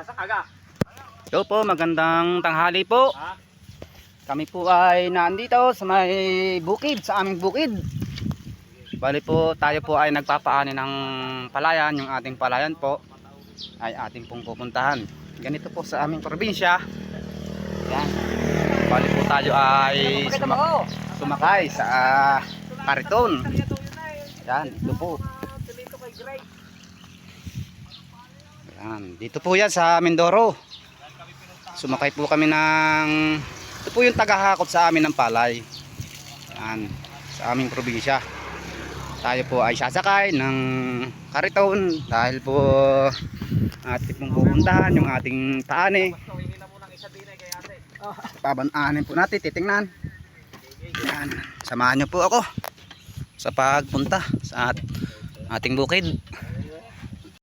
Nasa kaga. Hello po, magandang tanghali po. Kami po ay nandito sa may bukid, sa aming bukid. Bali po, tayo po ay nagpapaani ng palayan. Yung ating palayan po ay ating pong pupuntahan. Ganito po sa aming probinsya. Yan. Bali po tayo ay sumakay sa kariton. Yan, ito po. Yan, dito po yan sa Mindoro. Sumakay po kami ng, ito po yung tagahakot sa amin ng palay. Yan, sa aming probinsya. Tayo po ay sasakay ng kariton dahil po ating pong pupuntahan yung ating paani. Pabananin po natin, titingnan. Yan, samahan nyo po ako sa pagpunta sa ating bukid.